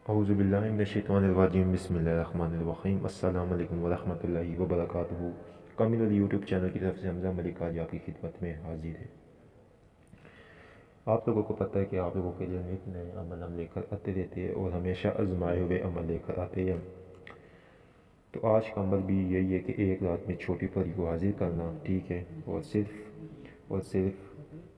اعوذ باللہ من الشیطان الرجیم بسم اللہ الرحمن الرحیم السلام علیکم ورحمۃ اللہ وبرکاتہ۔ کمیونل یوٹیوب چینل کی طرف سے حمزہ ملک آج آپ کی خدمت میں حاضر ہے۔ آپ لوگوں کو پتہ ہے کہ آپ لوگوں کے لیے ایک نئے عمل ہم لے کر آتے رہتے ہیں اور ہمیشہ آزمائے ہوئے عمل لے کر آتے ہیں۔ تو آج کا عمل بھی یہی ہے کہ ایک رات میں چھوٹی پری کو حاضر کرنا، ٹھیک ہے، اور صرف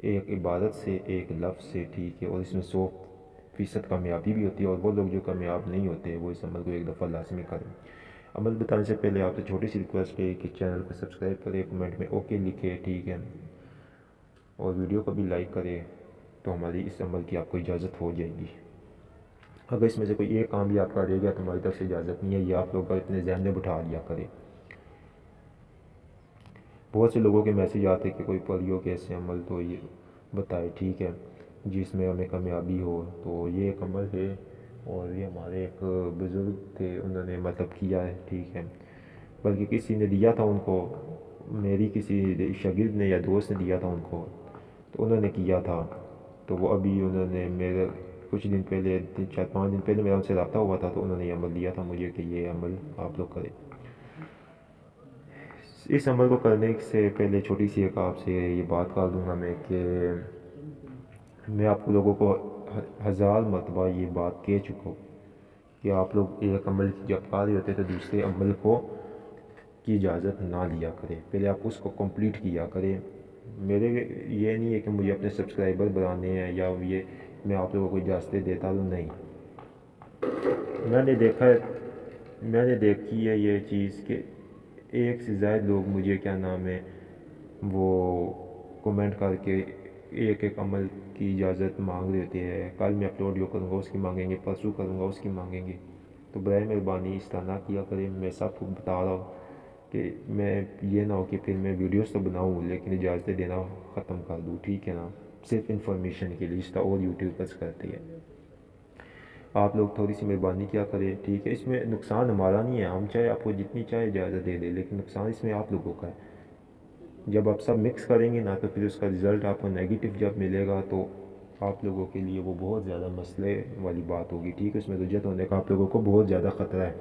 ایک عبادت سے، ایک لفظ سے، ٹھیک ہے، اور اس میں 100% کامیابی بھی ہوتی ہے، اور وہ لوگ جو کامیاب نہیں ہوتے وہ اس عمل کو ایک دفعہ لازمی کریں۔ عمل بتانے سے پہلے آپ سے چھوٹی سی ریکویسٹ ہے کہ چینل کو سبسکرائب کریں، کمنٹ میں اوکے لکھے، ٹھیک ہے، اور ویڈیو کو بھی لائک کرے تو ہماری اس عمل کی آپ کو اجازت ہو جائے گی۔ اگر اس میں سے کوئی ایک کام بھی آپ کا رہ گیا تو ہماری طرف سے اجازت نہیں ہے، یہ آپ لوگ اپنے ذہن میں بٹھا لیا کریں۔ بہت سے لوگوں کے میسیج آتے کہ کوئی پریوں کے ایسے عمل تو یہ بتائے، ٹھیک ہے، جس میں ہمیں کامیابی ہو۔ تو یہ ایک عمل ہے اور یہ ہمارے ایک بزرگ تھے، انہوں نے مطلب کیا ہے، ٹھیک ہے، بلکہ کسی نے دیا تھا ان کو، میری کسی شاگرد نے یا دوست نے دیا تھا ان کو، تو انہوں نے کیا تھا۔ تو وہ ابھی انہوں نے میرے کچھ دن پہلے، 4-5 دن پہلے میرا ان سے رابطہ ہوا تھا، تو انہوں نے یہ عمل دیا تھا مجھے کہ یہ عمل آپ لوگ کریں۔ اس عمل کو کرنے سے پہلے چھوٹی سی ایک آپ سے یہ بات کر دوں گا میں کہ میں آپ لوگوں کو 1000 مرتبہ یہ بات کہہ چکا ہوں کہ آپ لوگ ایک عمل جب کر رہے ہوتے تو دوسرے عمل کی اجازت نہ لیا کریں، پہلے آپ اس کو کمپلیٹ کیا کریں۔ میرے یہ نہیں ہے کہ مجھے اپنے سبسکرائبر بڑھانے ہیں یا یہ میں آپ لوگوں کو اجازتیں دیتا ہوں، نہیں۔ میں نے دیکھی ہے یہ چیز کہ ایک سے زائد لوگ مجھے کیا نام ہے وہ کومنٹ کر کے ایک عمل کی اجازت مانگ لیتے ہیں، کل میں اپلوڈ کروں گا اس کی مانگیں گے، پرسوں کروں گا اس کی مانگیں گے۔ تو برائے مہربانی اس طرح نہ کیا کریں۔ میں سب کو بتا رہا ہوں کہ میں یہ نہ ہو کہ پھر میں ویڈیوز تو بناؤں لیکن اجازتیں دینا ختم کر دوں، ٹھیک ہے نا، صرف انفارمیشن کے لیے، اس طرح اور یوٹیوبرز کرتے ہیں۔ آپ لوگ تھوڑی سی مہربانی کیا کریں، ٹھیک ہے، اس میں نقصان ہمارا نہیں ہے، ہم چاہے آپ کو جتنی چاہے اجازت دے دیں، لیکن نقصان اس میں آپ لوگوں کا ہے۔ جب آپ سب مکس کریں گے نا تو پھر اس کا رزلٹ آپ کو نیگیٹو جب ملے گا تو آپ لوگوں کے لیے وہ بہت زیادہ مسئلے والی بات ہوگی، ٹھیک ہے، اس میں رجعت ہونے کا آپ لوگوں کو بہت زیادہ خطرہ ہے۔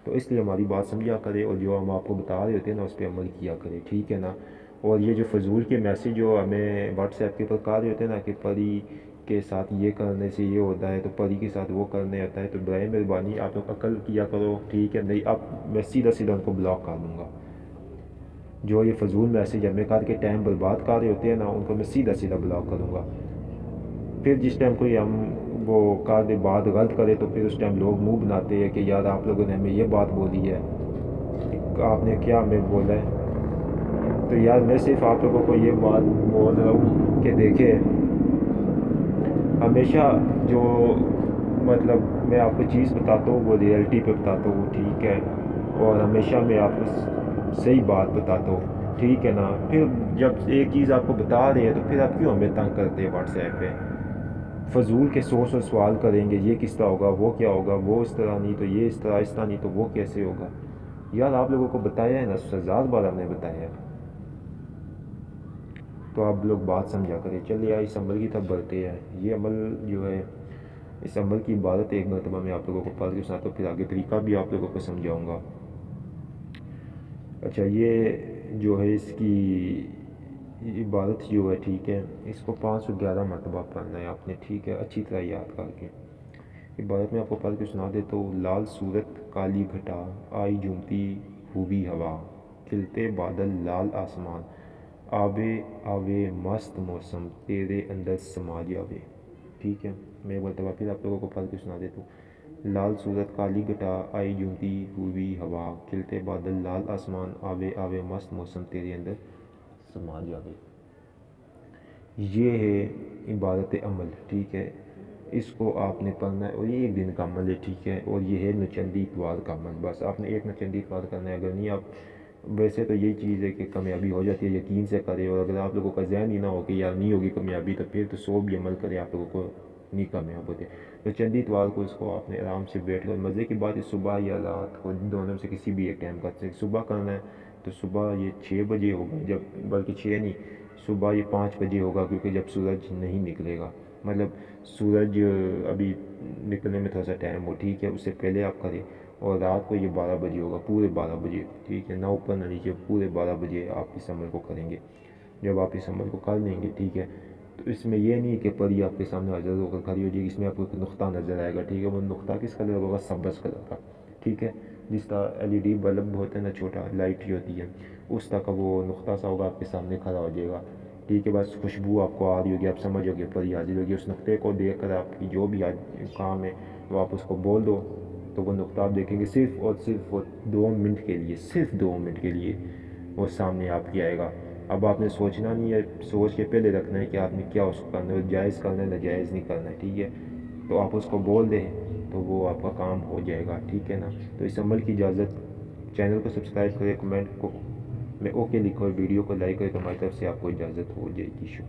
تو اس لیے ہماری بات سمجھا کرے اور جو ہم آپ کو بتا رہے ہوتے ہیں نا اس پہ عمل کیا کرے، ٹھیک ہے نا۔ اور یہ جو فضول کے میسیج جو ہمیں واٹس ایپ کے اوپر کہا رہے ہوتے ہیں نا کہ پری کے ساتھ یہ کرنے سے یہ ہوتا ہے، تو پری کے ساتھ وہ کرنے ہوتا ہے، تو برائے مہربانی آپ لوگ عقل کیا کرو، ٹھیک ہے، نہیں اب میں سیدھا ان کو بلاک کر دوں گا۔ جو یہ فضول میسیج ہمیں کر کے ٹائم برباد کر رہے ہوتے ہیں نا ان کو میں سیدھا بلاک کروں گا۔ پھر جس ٹائم کوئی ہم وہ کار دے بات غلط کرے تو پھر اس ٹائم لوگ منہ بناتے ہیں کہ یار آپ لوگوں نے ہمیں یہ بات بولی ہے، آپ نے کیا ہمیں بولا ہے۔ تو یار میں صرف آپ لوگوں کو یہ بات بول رہا ہوں کہ دیکھیں، ہمیشہ جو مطلب میں آپ کو چیز بتاتا ہوں وہ ریئلٹی پہ بتاتا ہوں، ٹھیک ہے، اور ہمیشہ میں آپ کو صحیح بات بتاتا ہوں، ٹھیک ہے نا۔ پھر جب ایک چیز آپ کو بتا رہے ہیں تو پھر آپ کیوں ہمیں تنگ کرتے ہیں واٹس ایپ پہ؟ فضول کے 100 سوال کریں گے، یہ کس طرح ہوگا، وہ کیا ہوگا، وہ اس طرح نہیں تو یہ اس طرح، اس طرح نہیں تو وہ کیسے ہوگا۔ یار آپ لوگوں کو بتایا ہے نا، 1000 بار ہم نے بتایا ہے، تو آپ لوگ بات سمجھا کریں۔ چلیے اس عمل کی طرف بڑھتے ہیں۔ یہ عمل جو ہے، اس عمل کی عبادت ایک مرتبہ میں آپ لوگوں کو پڑھ کے سناتا ہوں، پھر آگے طریقہ بھی آپ لوگوں کو سمجھاؤں گا۔ اچھا، یہ جو ہے اس کی عبادت جو ہے، ٹھیک ہے، اس کو 511 مرتبہ پڑھنا ہے آپ نے، ٹھیک ہے، اچھی طرح یاد کر کے۔ عبادت میں آپ کو پڑھ کے سنا دے تو لال صورت کالی گھٹا، آئی جھومتی ہوئی ہوا، کھلتے بادل لال آسمان، آوے آوے مست موسم تیرے اندر سما جاوے، ٹھیک ہے۔ میں مرتبہ پھر آپ لوگوں کو پڑھ کے سنا دیتا ہوں۔ لال صورت کالی گھٹا، آئی جھومتی ہوئی ہوا، کھلتے بادل لال آسمان، آوے آوے مست موسم تیرے اندر سما جاوے۔ یہ ہے عبادت عمل، ٹھیک ہے، اس کو آپ نے پڑھنا ہے، اور یہ ایک دن کا عمل ہے، ٹھیک ہے، اور یہ ہے نچندی اتوار کا عمل۔ بس آپ نے ایک نچندی اتوار کرنا ہے، اگر نہیں آپ ویسے تو یہی چیز ہے کہ کامیابی ہو جاتی ہے، یقین سے کرے، اور اگر آپ لوگوں کا ذہن ہی نہ ہو کہ یار نہیں ہوگی کامیابی تو پھر تو 100 بھی عمل کرے آپ لوگوں کو نہیں کامیاب ہوتے۔ تو چندی اتوار کو اس کو آپ نے آرام سے بیٹھ کر، مزے کی بات ہے صبح یا رات کو دونوں میں سے کسی بھی ایک ٹائم کر سکتے۔ صبح کرنا ہے تو صبح یہ 6 بجے ہوگا، جب بلکہ 6 نہیں، صبح یہ 5 بجے ہوگا، کیونکہ جب سورج نہیں نکلے گا، مطلب سورج ابھی نکلنے میں تھوڑا سا ٹائم ہو، ٹھیک ہے، اس سے پہلے آپ کریں، اور رات کو یہ 12 بجے ہوگا، پورے 12 بجے، ٹھیک ہے، نہ اوپر نہ نیچے، پورے 12 بجے آپ اس عمل کو کریں گے۔ جب آپ اس عمل کو کر لیں گے، ٹھیک ہے، تو اس میں یہ نہیں ہے کہ پری آپ کے سامنے حاضر ہو کر کھڑی ہو جائے گی، اس میں آپ کو ایک نقطہ نظر آئے گا، ٹھیک ہے، وہ نقطہ کس کلر ہوگا؟ سبز کلر کا، ٹھیک ہے، جس طرح LED بلب ہوتا ہے نا، چھوٹا لائٹ ہی ہوتی ہے، اس طرح کا وہ نقطہ سا ہوگا، آپ کے سامنے کھڑا ہو جائے گا، ٹھیک ہے، بس خوشبو آپ کو آ رہی ہوگی، آپ سمجھ ہوگی پری حاضر ہوگی، اس نقطے کو دیکھ کر آپ کی جو بھی کام ہے وہ آپ اس کو بول دو، تو وہ نقطہ آپ دیکھیں گے صرف اور صرف وہ 2 منٹ کے لیے، صرف 2 منٹ کے لیے وہ سامنے آپ کی آئے گا۔ اب آپ نے سوچنا نہیں ہے، سوچ کے پہلے رکھنا ہے کہ آپ نے کیا اس کو کرنا ہے، جائز کرنا ہے ناجائز نہیں کرنا ہے، ٹھیک ہے، تو آپ اس کو بول دیں تو وہ آپ کا کام ہو جائے گا، ٹھیک ہے نا۔ تو اس عمل کی اجازت، چینل کو سبسکرائب کریں، کمنٹ کو میں اوکے لکھو، اور ویڈیو کو لائک کریں، تو ہماری طرف سے آپ کو اجازت ہو جائے گی، شکریہ۔